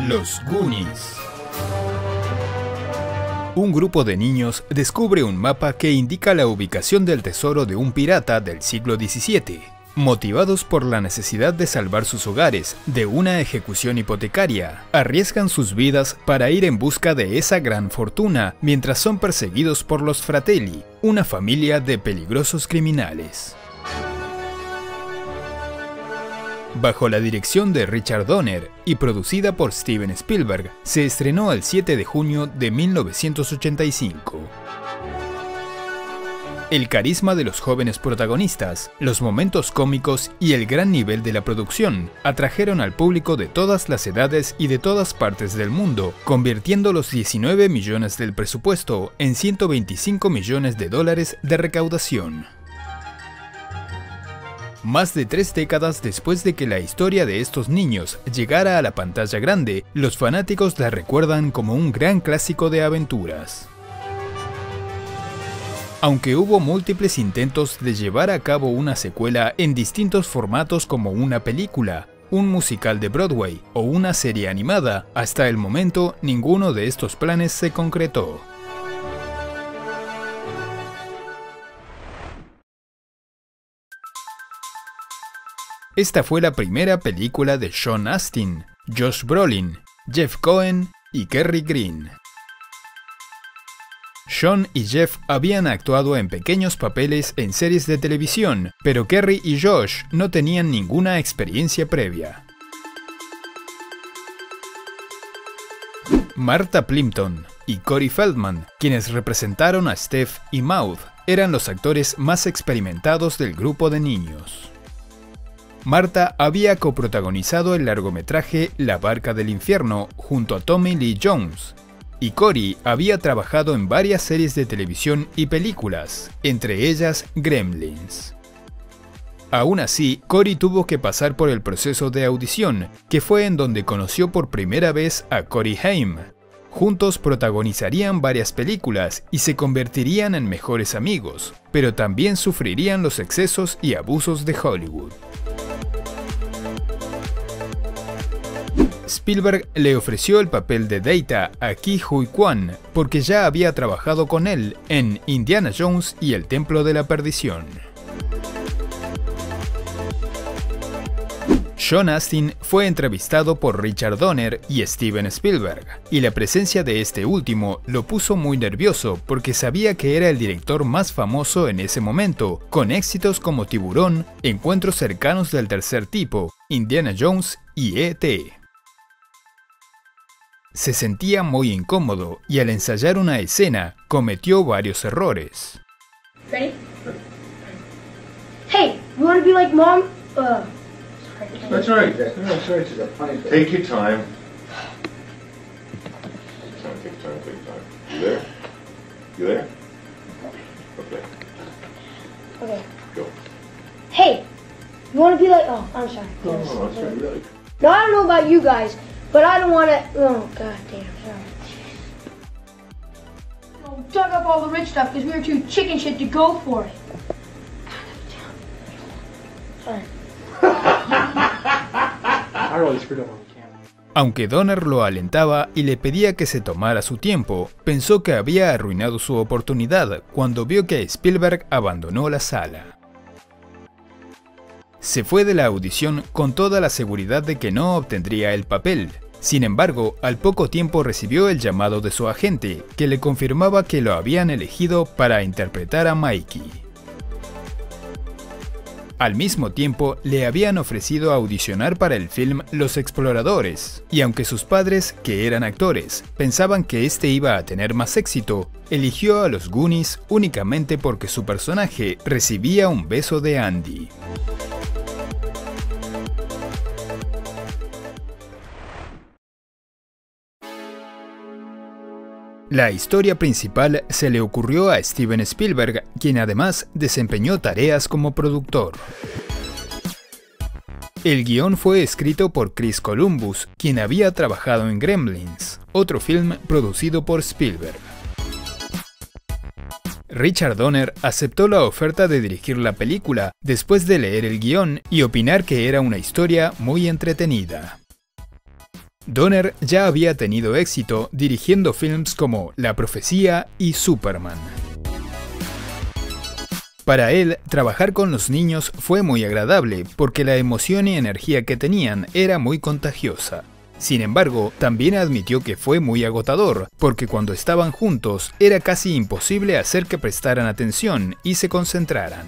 Los Goonies. Un grupo de niños descubre un mapa que indica la ubicación del tesoro de un pirata del siglo XVII. Motivados por la necesidad de salvar sus hogares de una ejecución hipotecaria, arriesgan sus vidas para ir en busca de esa gran fortuna mientras son perseguidos por los Fratelli, una familia de peligrosos criminales. Bajo la dirección de Richard Donner y producida por Steven Spielberg, se estrenó el 7 de junio de 1985. El carisma de los jóvenes protagonistas, los momentos cómicos y el gran nivel de la producción atrajeron al público de todas las edades y de todas partes del mundo, convirtiendo los 19 millones del presupuesto en 125 millones de dólares de recaudación. Más de 3 décadas después de que la historia de estos niños llegara a la pantalla grande, los fanáticos la recuerdan como un gran clásico de aventuras. Aunque hubo múltiples intentos de llevar a cabo una secuela en distintos formatos como una película, un musical de Broadway o una serie animada, hasta el momento ninguno de estos planes se concretó. Esta fue la primera película de Sean Astin, Josh Brolin, Jeff Cohen y Kerry Green. Sean y Jeff habían actuado en pequeños papeles en series de televisión, pero Kerry y Josh no tenían ninguna experiencia previa. Martha Plimpton y Corey Feldman, quienes representaron a Steph y Maud, eran los actores más experimentados del grupo de niños. Martha había coprotagonizado el largometraje La Barca del Infierno junto a Tommy Lee Jones, y Corey había trabajado en varias series de televisión y películas, entre ellas Gremlins. Aún así, Corey tuvo que pasar por el proceso de audición, que fue en donde conoció por primera vez a Corey Haim. Juntos protagonizarían varias películas y se convertirían en mejores amigos, pero también sufrirían los excesos y abusos de Hollywood. Spielberg le ofreció el papel de Data a Ke Huy Quan porque ya había trabajado con él en Indiana Jones y el Templo de la Perdición. Sean Astin fue entrevistado por Richard Donner y Steven Spielberg, y la presencia de este último lo puso muy nervioso porque sabía que era el director más famoso en ese momento, con éxitos como Tiburón, Encuentros cercanos del tercer tipo, Indiana Jones y E.T. Se sentía muy incómodo y al ensayar una escena cometió varios errores. Ready? Hey, you want to be like mom? That's right. Take your time. Take time. You there? You there? Okay. Okay. Go. Hey, you want to be like? Oh, I'm sorry. No, that's right. No, I don't know about you guys, but I don't want to. Oh, god damn, sorry. Dug up all the rich stuff because we were too chicken shit to go for it. Sorry. I really screwed up on the camera. Aunque Donner lo alentaba y le pedía que se tomara su tiempo, pensó que había arruinado su oportunidad cuando vio que Spielberg abandonó la sala. Se fue de la audición con toda la seguridad de que no obtendría el papel. Sin embargo, al poco tiempo recibió el llamado de su agente, que le confirmaba que lo habían elegido para interpretar a Mikey. Al mismo tiempo, le habían ofrecido audicionar para el film Los Exploradores, y aunque sus padres, que eran actores, pensaban que este iba a tener más éxito, eligió a los Goonies únicamente porque su personaje recibía un beso de Andy. La historia principal se le ocurrió a Steven Spielberg, quien además desempeñó tareas como productor. El guión fue escrito por Chris Columbus, quien había trabajado en Gremlins, otro film producido por Spielberg. Richard Donner aceptó la oferta de dirigir la película después de leer el guión y opinar que era una historia muy entretenida. Donner ya había tenido éxito dirigiendo films como La Profecía y Superman. Para él, trabajar con los niños fue muy agradable porque la emoción y energía que tenían era muy contagiosa. Sin embargo, también admitió que fue muy agotador, porque cuando estaban juntos era casi imposible hacer que prestaran atención y se concentraran.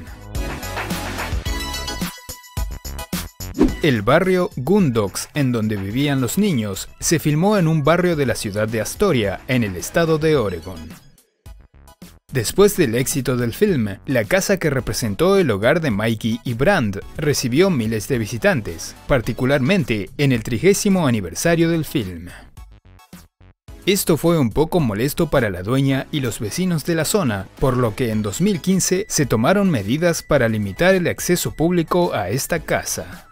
El barrio Goondocks, en donde vivían los niños, se filmó en un barrio de la ciudad de Astoria, en el estado de Oregón. Después del éxito del film, la casa que representó el hogar de Mikey y Brand recibió miles de visitantes, particularmente en el 30º aniversario del film. Esto fue un poco molesto para la dueña y los vecinos de la zona, por lo que en 2015 se tomaron medidas para limitar el acceso público a esta casa.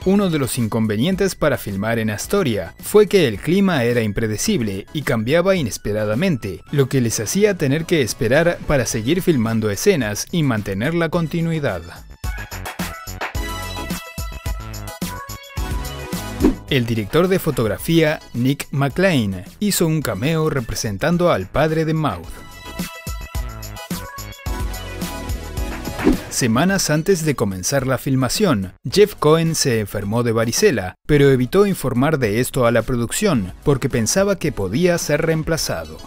Uno de los inconvenientes para filmar en Astoria fue que el clima era impredecible y cambiaba inesperadamente, lo que les hacía tener que esperar para seguir filmando escenas y mantener la continuidad. El director de fotografía, Nick McLean, hizo un cameo representando al padre de Maude. Semanas antes de comenzar la filmación, Jeff Cohen se enfermó de varicela, pero evitó informar de esto a la producción porque pensaba que podía ser reemplazado.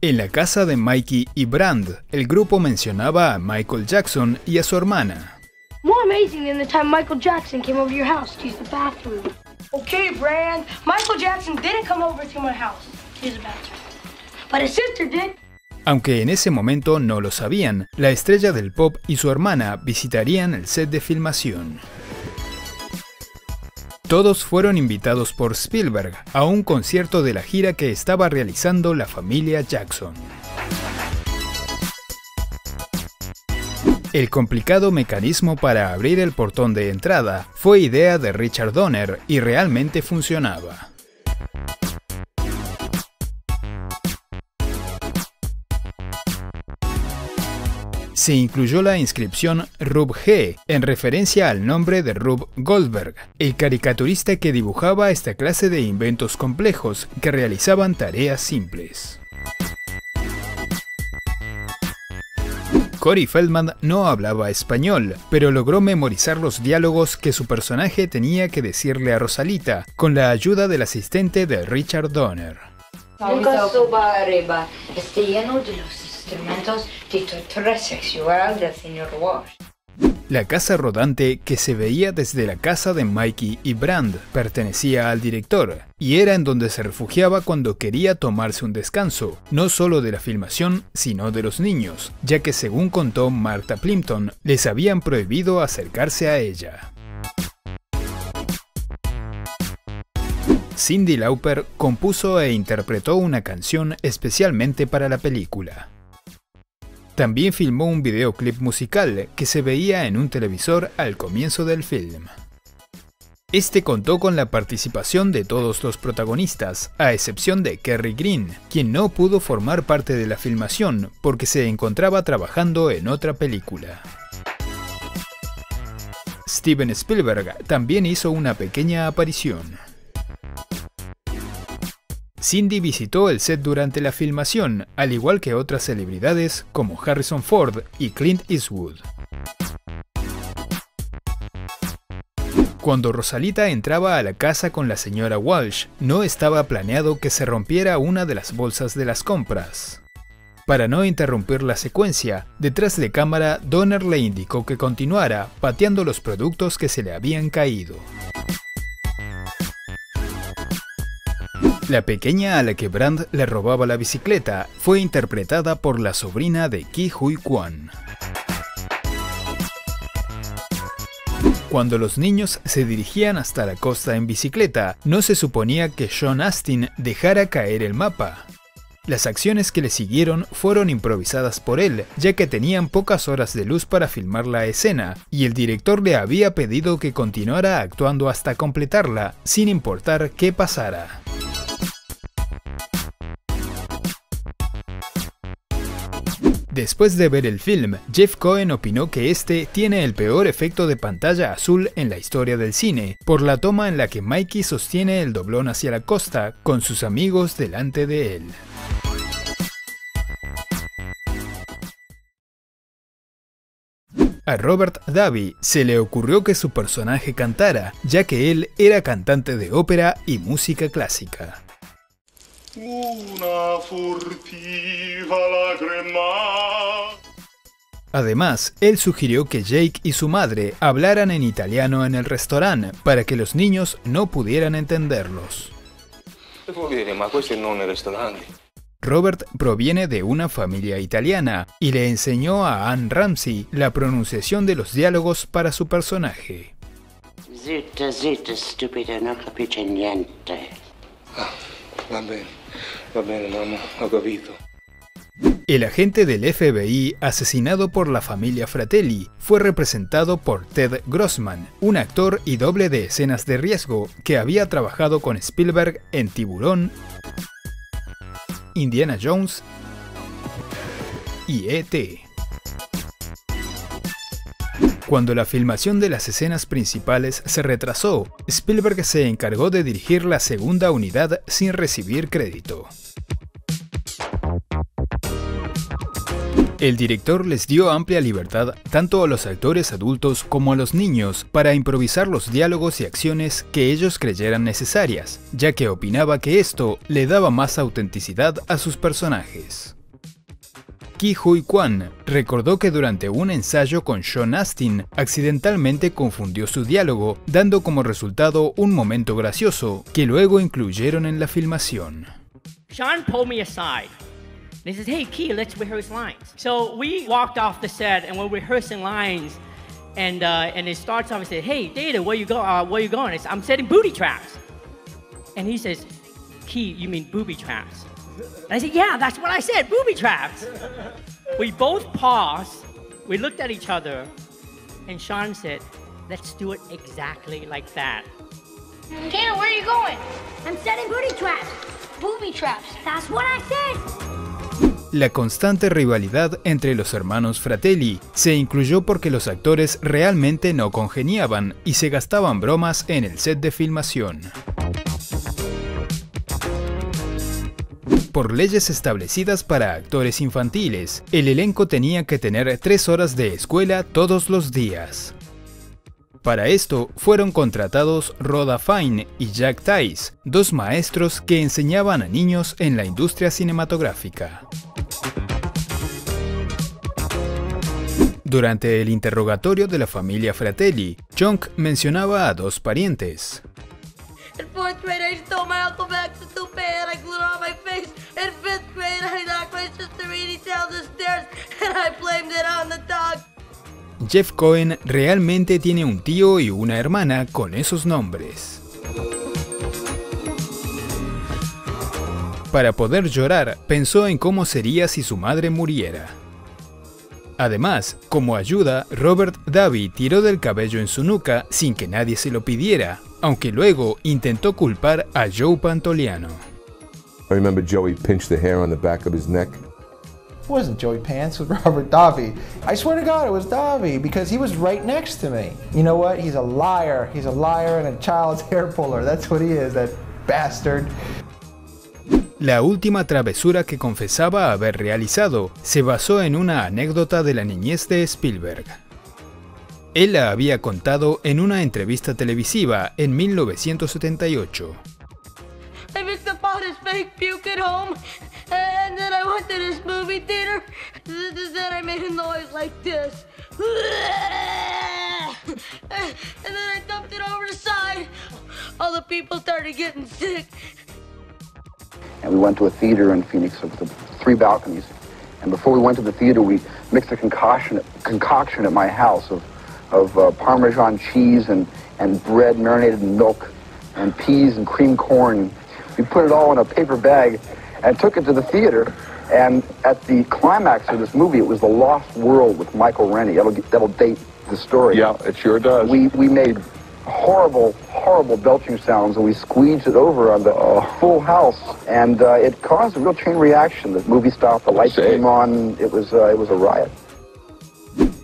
En la casa de Mikey y Brand, el grupo mencionaba a Michael Jackson y a su hermana. More amazing than the time Michael Jackson came over to your house to use the bathroom. Okay, Brand. Michael Jackson didn't come over to my house to use the bathroom. But his sister did. Aunque en ese momento no lo sabían, la estrella del pop y su hermana visitarían el set de filmación. Todos fueron invitados por Spielberg a un concierto de la gira que estaba realizando la familia Jackson. El complicado mecanismo para abrir el portón de entrada fue idea de Richard Donner y realmente funcionaba. Se incluyó la inscripción Rube G, en referencia al nombre de Rube Goldberg, el caricaturista que dibujaba esta clase de inventos complejos que realizaban tareas simples. Corey Feldman no hablaba español, pero logró memorizar los diálogos que su personaje tenía que decirle a Rosalita, con la ayuda del asistente de Richard Donner. La casa rodante que se veía desde la casa de Mikey y Brand pertenecía al director, y era en donde se refugiaba cuando quería tomarse un descanso, no solo de la filmación, sino de los niños, ya que según contó Martha Plimpton, les habían prohibido acercarse a ella. Cyndi Lauper compuso e interpretó una canción especialmente para la película. También filmó un videoclip musical que se veía en un televisor al comienzo del film. Este contó con la participación de todos los protagonistas, a excepción de Kerry Green, quien no pudo formar parte de la filmación porque se encontraba trabajando en otra película. Steven Spielberg también hizo una pequeña aparición. Cyndi visitó el set durante la filmación, al igual que otras celebridades como Harrison Ford y Clint Eastwood. Cuando Rosalita entraba a la casa con la señora Walsh, no estaba planeado que se rompiera una de las bolsas de las compras. Para no interrumpir la secuencia, detrás de cámara Donner le indicó que continuara pateando los productos que se le habían caído. La pequeña a la que Brand le robaba la bicicleta fue interpretada por la sobrina de Ke Huy Quan. Cuando los niños se dirigían hasta la costa en bicicleta, no se suponía que Sean Astin dejara caer el mapa. Las acciones que le siguieron fueron improvisadas por él, ya que tenían pocas horas de luz para filmar la escena, y el director le había pedido que continuara actuando hasta completarla, sin importar qué pasara. Después de ver el film, Jeff Cohen opinó que este tiene el peor efecto de pantalla azul en la historia del cine, por la toma en la que Mikey sostiene el doblón hacia la costa, con sus amigos delante de él. A Robert Davi se le ocurrió que su personaje cantara, ya que él era cantante de ópera y música clásica. Una furtiva lágrima. Además, él sugirió que Jake y su madre hablaran en italiano en el restaurante para que los niños no pudieran entenderlos. Robert proviene de una familia italiana y le enseñó a Anne Ramsey la pronunciación de los diálogos para su personaje. Zitta, zitta, stupida, no capisce niente. Va bene, mamma, ho capito. El agente del FBI asesinado por la familia Fratelli fue representado por Ted Grossman, un actor y doble de escenas de riesgo que había trabajado con Spielberg en Tiburón, Indiana Jones y E.T. Cuando la filmación de las escenas principales se retrasó, Spielberg se encargó de dirigir la segunda unidad sin recibir crédito. El director les dio amplia libertad tanto a los actores adultos como a los niños para improvisar los diálogos y acciones que ellos creyeran necesarias, ya que opinaba que esto le daba más autenticidad a sus personajes. Ke Huy Quan recordó que durante un ensayo con Sean Astin accidentalmente confundió su diálogo, dando como resultado un momento gracioso que luego incluyeron en la filmación. Sean pulled me aside. And he says, "Hey, Ke, let's rehearse lines." So we walked off the set and we're rehearsing lines, and it starts off and said, "Hey, Data, where you going?" I'm setting booby traps. And he says, "Ke, you mean booby traps?" And I said, "Yeah, that's what I said, booby traps." We both paused, we looked at each other, and Sean said, "Let's do it exactly like that." Dana, where are you going? I'm setting booby traps. Booby traps. That's what I said. La constante rivalidad entre los hermanos Fratelli se incluyó porque los actores realmente no congeniaban y se gastaban bromas en el set de filmación. Por leyes establecidas para actores infantiles, el elenco tenía que tener 3 horas de escuela todos los días. Para esto fueron contratados Rhoda Fine y Jack Tice, 2 maestros que enseñaban a niños en la industria cinematográfica. Durante el interrogatorio de la familia Fratelli, Chunk mencionaba a 2 parientes. In 4th grade, I stole my Uncle Max's toupee and I glued it on my face. In 5th grade, I knocked my sister Edie down the stairs and I blamed it on the dog. Jeff Cohen realmente tiene un tío y una hermana con esos nombres. Para poder llorar, pensó en cómo sería si su madre muriera. Además, como ayuda, Robert Davi tiró del cabello en su nuca sin que nadie se lo pidiera, aunque luego intentó culpar a Joe Pantoliano. I remember Joey pinched the hair on the back of his neck. It wasn't Joey Pants, it was Robert Davi. I swear to God, it was Davi, because he was right next to me. You know what? He's a liar. He's a liar and a child's hair puller. That's what he is, that bastard. La última travesura que confesaba haber realizado se basó en una anécdota de la niñez de Spielberg. Él la había contado en una entrevista televisiva en 1978. I picked up all this fake puke at home, and then I went to this movie theater, then I made a noise like this. And then I dumped it over the side. All the people started getting sick. And we went to a theater in Phoenix with the 3 balconies. And before we went to the theater, we mixed a concoction at my house of Parmesan cheese and bread marinated in milk and peas and cream corn. We put it all in a paper bag and took it to the theater. And at the climax of this movie, it was The Lost World with Michael Rennie. That'll date the story. Yeah, it sure does. We made horrible, horrible belching sounds, and we squeezed it over on the full house, and it caused a real chain reaction. The movie stopped, the lights came on, it was a riot.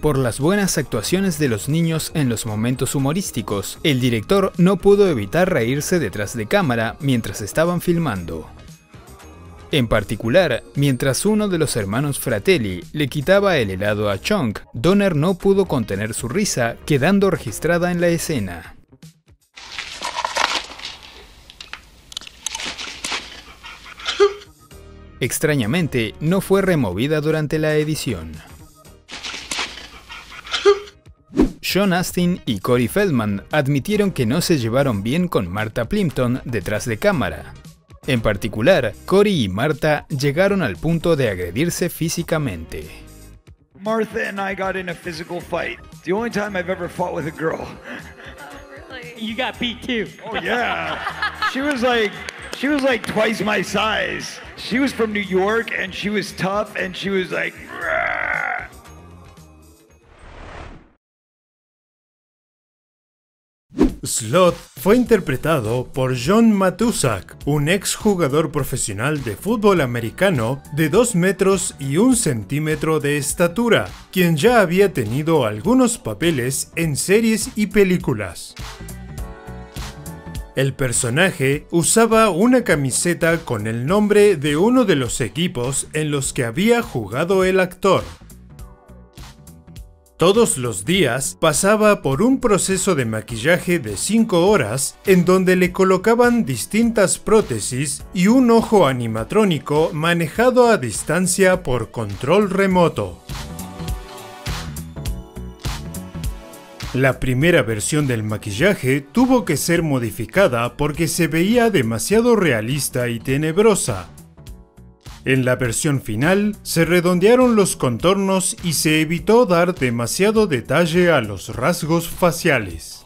Por las buenas actuaciones de los niños en los momentos humorísticos, el director no pudo evitar reírse detrás de cámara mientras estaban filmando. En particular, mientras uno de los hermanos Fratelli le quitaba el helado a Chunk, Donner no pudo contener su risa, quedando registrada en la escena. Extrañamente, no fue removida durante la edición. Sean Astin y Corey Feldman admitieron que no se llevaron bien con Martha Plimpton detrás de cámara. En particular, Corey y Martha llegaron al punto de agredirse físicamente. Martha and I got in a physical fight. The only time I've ever fought with a girl. You got beat too. Oh yeah. She was like twice my size. She was from New York and she was tough and she was like "Rah." Sloth fue interpretado por John Matuszak, un ex jugador profesional de fútbol americano de 2 metros y 1 centímetro de estatura, quien ya había tenido algunos papeles en series y películas. El personaje usaba una camiseta con el nombre de uno de los equipos en los que había jugado el actor. Todos los días pasaba por un proceso de maquillaje de 5 horas en donde le colocaban distintas prótesis y un ojo animatrónico manejado a distancia por control remoto. La primera versión del maquillaje tuvo que ser modificada porque se veía demasiado realista y tenebrosa. En la versión final, se redondearon los contornos y se evitó dar demasiado detalle a los rasgos faciales.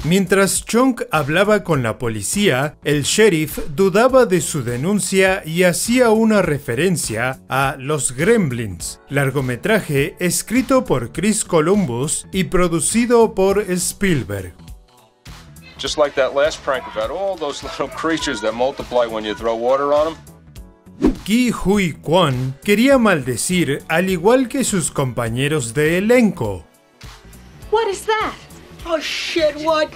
Mientras Chunk hablaba con la policía, el sheriff dudaba de su denuncia y hacía una referencia a Los Gremlins, largometraje escrito por Chris Columbus y producido por Spielberg. Just like that last prank about all those little creatures that multiply when you throw water on them. Ki Huy Kwan quería maldecir al igual que sus compañeros de elenco. What is that? Oh shit, what?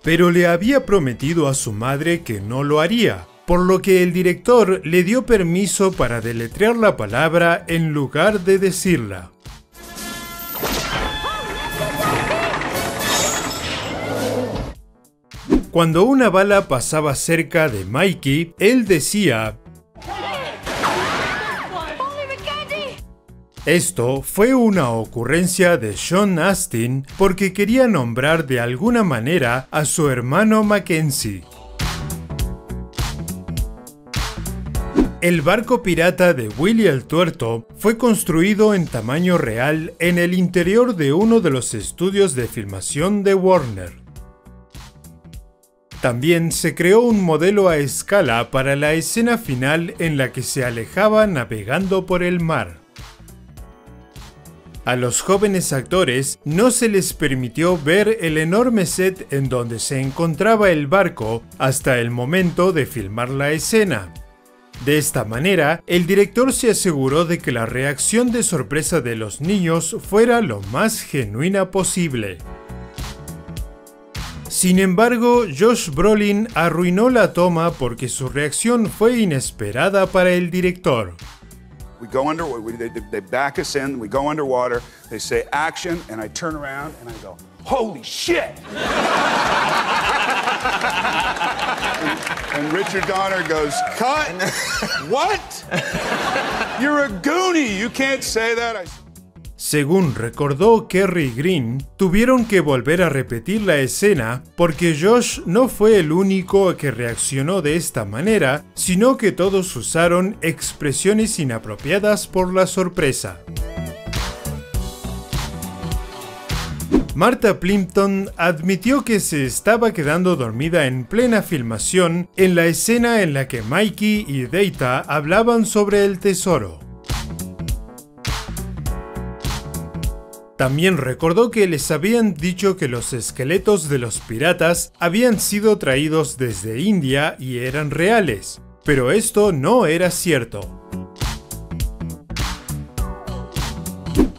Pero le había prometido a su madre que no lo haría, por lo que el director le dio permiso para deletrear la palabra en lugar de decirla. Cuando una bala pasaba cerca de Mikey, él decía: Esto fue una ocurrencia de Sean Astin porque quería nombrar de alguna manera a su hermano Mackenzie. El barco pirata de Willy el Tuerto fue construido en tamaño real en el interior de uno de los estudios de filmación de Warner. También se creó un modelo a escala para la escena final en la que se alejaba navegando por el mar. A los jóvenes actores no se les permitió ver el enorme set en donde se encontraba el barco hasta el momento de filmar la escena. De esta manera, el director se aseguró de que la reacción de sorpresa de los niños fuera lo más genuina posible. Sin embargo, Josh Brolin arruinó la toma porque su reacción fue inesperada para el director. We go under, they back us in, we go underwater, they say action, and I turn around and I go, holy shit! and Richard Donner goes, cut! What? You're a Goonie, you can't say that. Según recordó Kerry Green, tuvieron que volver a repetir la escena porque Josh no fue el único que reaccionó de esta manera, sino que todos usaron expresiones inapropiadas por la sorpresa. Martha Plimpton admitió que se estaba quedando dormida en plena filmación en la escena en la que Mikey y Data hablaban sobre el tesoro. También recordó que les habían dicho que los esqueletos de los piratas habían sido traídos desde India y eran reales, pero esto no era cierto.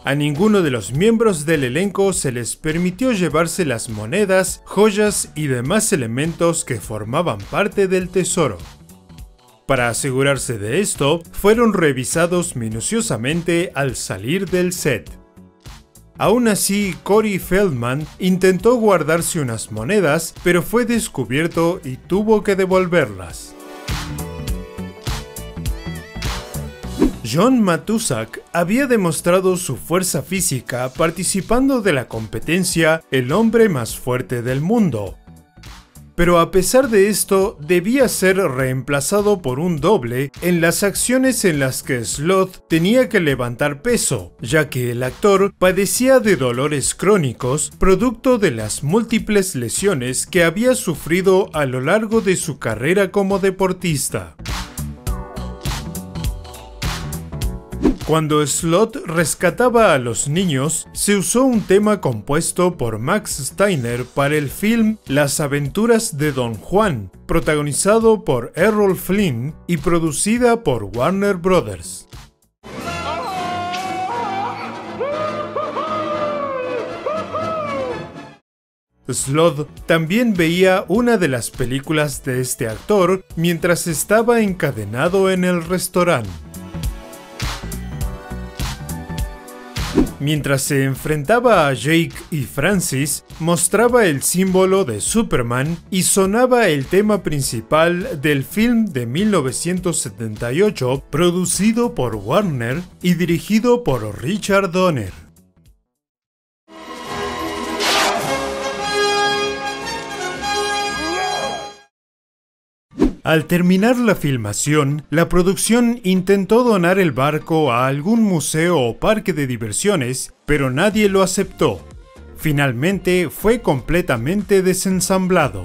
A ninguno de los miembros del elenco se les permitió llevarse las monedas, joyas y demás elementos que formaban parte del tesoro. Para asegurarse de esto, fueron revisados minuciosamente al salir del set. Aún así, Corey Feldman intentó guardarse unas monedas, pero fue descubierto y tuvo que devolverlas. John Matuszak había demostrado su fuerza física participando de la competencia El hombre más fuerte del mundo. Pero a pesar de esto, debía ser reemplazado por un doble en las acciones en las que Sloth tenía que levantar peso, ya que el actor padecía de dolores crónicos producto de las múltiples lesiones que había sufrido a lo largo de su carrera como deportista. Cuando Sloth rescataba a los niños, se usó un tema compuesto por Max Steiner para el film Las aventuras de Don Juan, protagonizado por Errol Flynn y producida por Warner Brothers. Sloth también veía una de las películas de este actor mientras estaba encadenado en el restaurante. Mientras se enfrentaba a Jake y Francis, mostraba el símbolo de Superman y sonaba el tema principal del film de 1978 producido por Warner y dirigido por Richard Donner. Al terminar la filmación, la producción intentó donar el barco a algún museo o parque de diversiones, pero nadie lo aceptó. Finalmente fue completamente desensamblado.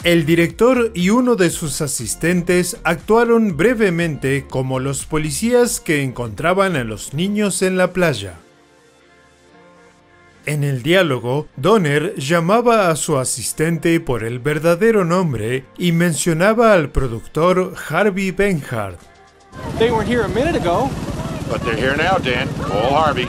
El director y uno de sus asistentes actuaron brevemente como los policías que encontraban a los niños en la playa. En el diálogo, Donner llamaba a su asistente por el verdadero nombre y mencionaba al productor Harvey Benhart. They weren't here a minute ago. But they're here now, Dan. Call Harvey.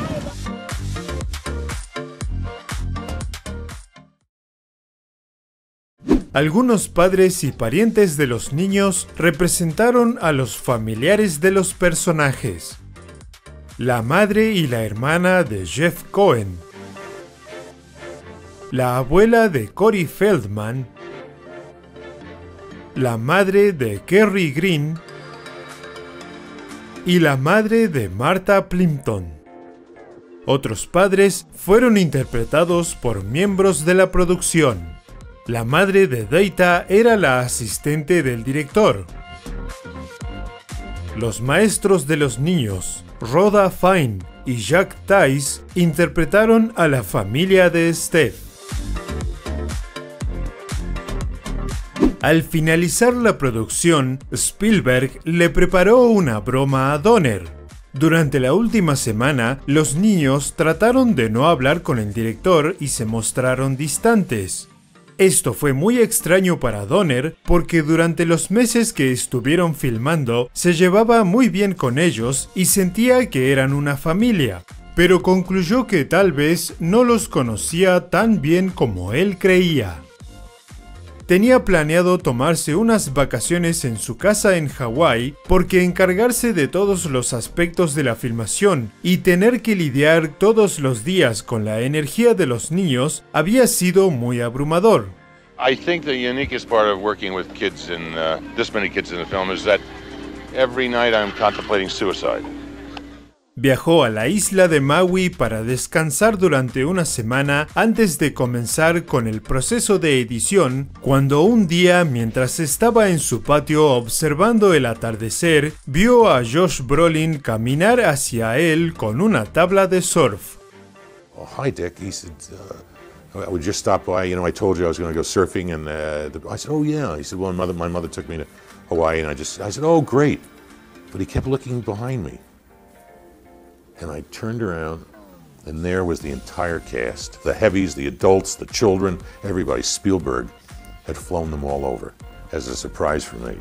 Algunos padres y parientes de los niños representaron a los familiares de los personajes. La madre y la hermana de Jeff Cohen. La abuela de Corey Feldman, la madre de Kerry Green y la madre de Martha Plimpton. Otros padres fueron interpretados por miembros de la producción. La madre de Data era la asistente del director. Los maestros de los niños, Rhoda Fine y Jack Tice, interpretaron a la familia de Steph. Al finalizar la producción, Spielberg le preparó una broma a Donner. Durante la última semana, los niños trataron de no hablar con el director y se mostraron distantes. Esto fue muy extraño para Donner porque durante los meses que estuvieron filmando se llevaba muy bien con ellos y sentía que eran una familia, pero concluyó que tal vez no los conocía tan bien como él creía. Tenía planeado tomarse unas vacaciones en su casa en Hawái porque encargarse de todos los aspectos de la filmación y tener que lidiar todos los días con la energía de los niños había sido muy abrumador. I think the uniquest part of working with kids and this many kids in the film is that every night I'm contemplating suicide. Viajó a la isla de Maui para descansar durante una semana antes de comenzar con el proceso de edición, cuando un día, mientras estaba en su patio observando el atardecer, vio a Josh Brolin caminar hacia él con una tabla de surf. Oh, hi, Dick. He said, I would just stop by. You know, I told you I was going to go surfing, and I said, oh yeah. He said, well, my mother took me to Hawaii, and I said, oh, great. But he kept looking behind me. And I turned around, and there was the entire cast. The heavies, the adults, the children, everybody. Spielberg had flown them all over as a surprise for me.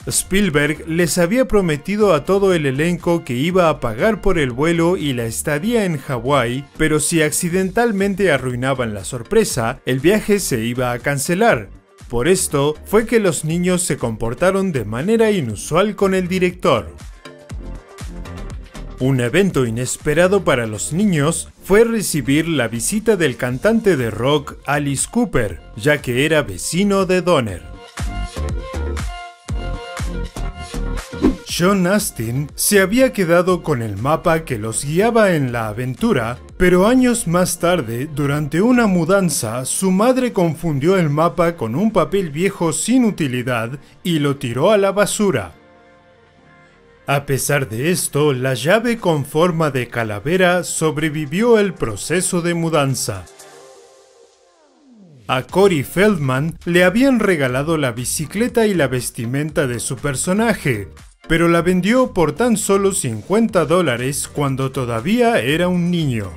Spielberg les había prometido a todo el elenco que iba a pagar por el vuelo y la estadía en Hawái, pero si accidentalmente arruinaban la sorpresa, el viaje se iba a cancelar. Por esto fue que los niños se comportaron de manera inusual con el director. Un evento inesperado para los niños fue recibir la visita del cantante de rock Alice Cooper, ya que era vecino de Donner. Sean Astin se había quedado con el mapa que los guiaba en la aventura, pero años más tarde, durante una mudanza, su madre confundió el mapa con un papel viejo sin utilidad y lo tiró a la basura. A pesar de esto, la llave con forma de calavera sobrevivió el proceso de mudanza. A Corey Feldman le habían regalado la bicicleta y la vestimenta de su personaje, pero la vendió por tan solo $50 cuando todavía era un niño.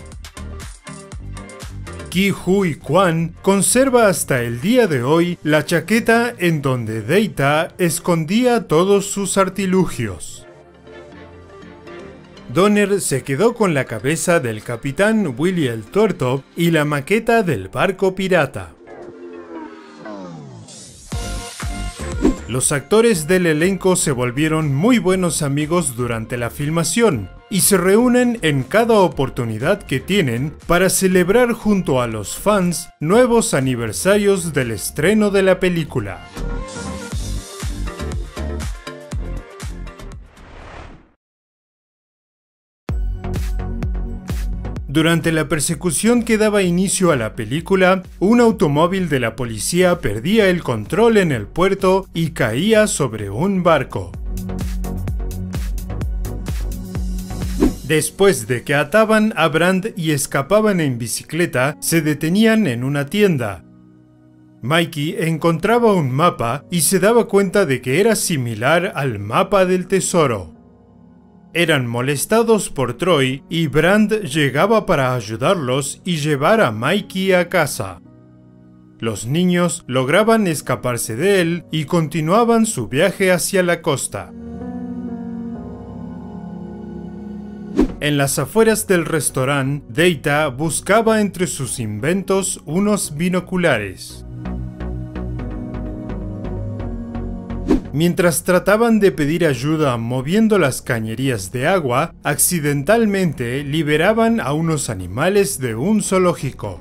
Ke Huy Quan conserva hasta el día de hoy la chaqueta en donde Data escondía todos sus artilugios. Donner se quedó con la cabeza del capitán Willie el Tuerto y la maqueta del barco pirata. Los actores del elenco se volvieron muy buenos amigos durante la filmación y se reúnen en cada oportunidad que tienen para celebrar junto a los fans nuevos aniversarios del estreno de la película. Durante la persecución que daba inicio a la película, un automóvil de la policía perdía el control en el puerto y caía sobre un barco. Después de que ataban a Brand y escapaban en bicicleta, se detenían en una tienda. Mikey encontraba un mapa y se daba cuenta de que era similar al mapa del tesoro. Eran molestados por Troy y Brand llegaba para ayudarlos y llevar a Mikey a casa. Los niños lograban escaparse de él y continuaban su viaje hacia la costa. En las afueras del restaurante, Data buscaba entre sus inventos unos binoculares. Mientras trataban de pedir ayuda moviendo las cañerías de agua, accidentalmente liberaban a unos animales de un zoológico.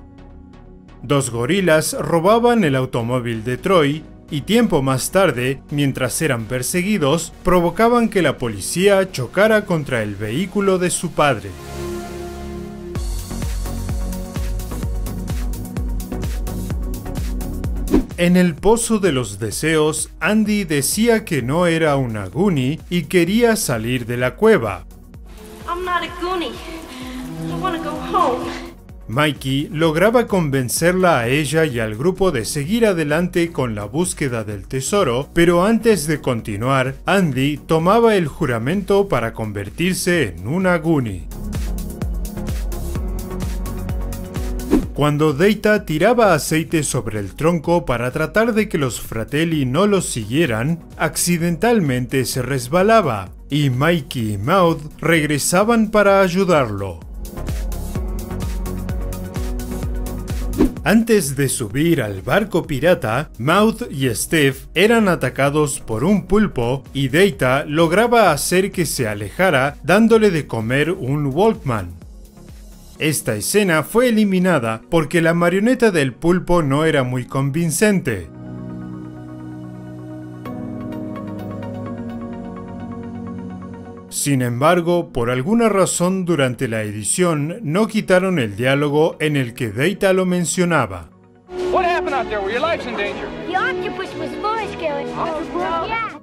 Dos gorilas robaban el automóvil de Troy y tiempo más tarde, mientras eran perseguidos, provocaban que la policía chocara contra el vehículo de su padre. En el Pozo de los Deseos, Andy decía que no era una Goonie y quería salir de la cueva. I'm not a Goonie. I want to go home. Mikey lograba convencerla a ella y al grupo de seguir adelante con la búsqueda del tesoro, pero antes de continuar, Andy tomaba el juramento para convertirse en una Goonie. Cuando Data tiraba aceite sobre el tronco para tratar de que los Fratelli no los siguieran, accidentalmente se resbalaba, y Mikey y Maud regresaban para ayudarlo. Antes de subir al barco pirata, Maud y Steph eran atacados por un pulpo y Data lograba hacer que se alejara dándole de comer un Walkman. Esta escena fue eliminada porque la marioneta del pulpo no era muy convincente. Sin embargo, por alguna razón durante la edición no quitaron el diálogo en el que Data lo mencionaba. What happened out there? Were your lives in danger? The octopus was voice killing. Yeah.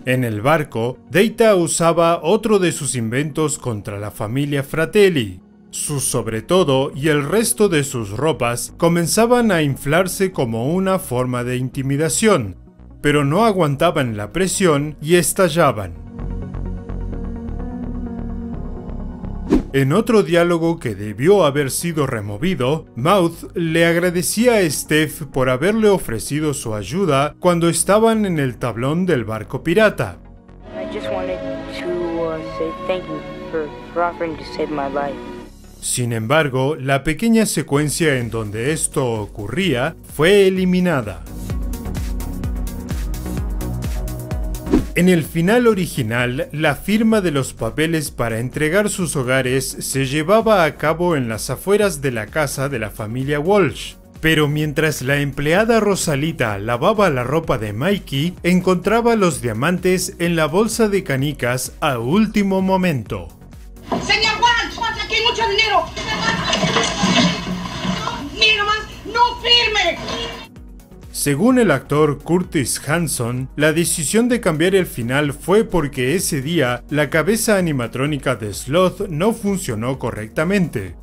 En el barco, Data usaba otro de sus inventos contra la familia Fratelli. Su sobretodo y el resto de sus ropas comenzaban a inflarse como una forma de intimidación, pero no aguantaban la presión y estallaban. En otro diálogo que debió haber sido removido, Mouth le agradecía a Steph por haberle ofrecido su ayuda cuando estaban en el tablón del barco pirata. Sin embargo, la pequeña secuencia en donde esto ocurría fue eliminada. En el final original, la firma de los papeles para entregar sus hogares se llevaba a cabo en las afueras de la casa de la familia Walsh. Pero mientras la empleada Rosalita lavaba la ropa de Mikey, encontraba los diamantes en la bolsa de canicas a último momento. Señor Walsh, aquí hay mucho dinero. Mira nomás, no firme. Según el actor Curtis Hanson, la decisión de cambiar el final fue porque ese día la cabeza animatrónica de Sloth no funcionó correctamente.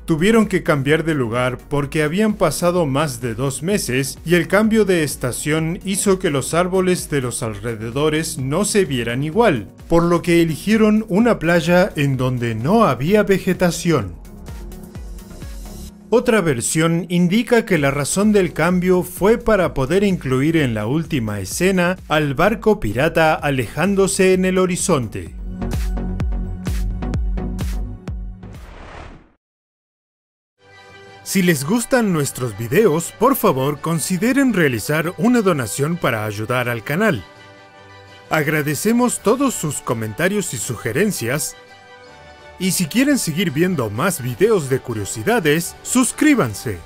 Tuvieron que cambiar de lugar porque habían pasado más de 2 meses y el cambio de estación hizo que los árboles de los alrededores no se vieran igual, por lo que eligieron una playa en donde no había vegetación. Otra versión indica que la razón del cambio fue para poder incluir en la última escena al barco pirata alejándose en el horizonte. Si les gustan nuestros videos, por favor consideren realizar una donación para ayudar al canal. Agradecemos todos sus comentarios y sugerencias. Y si quieren seguir viendo más videos de curiosidades, suscríbanse.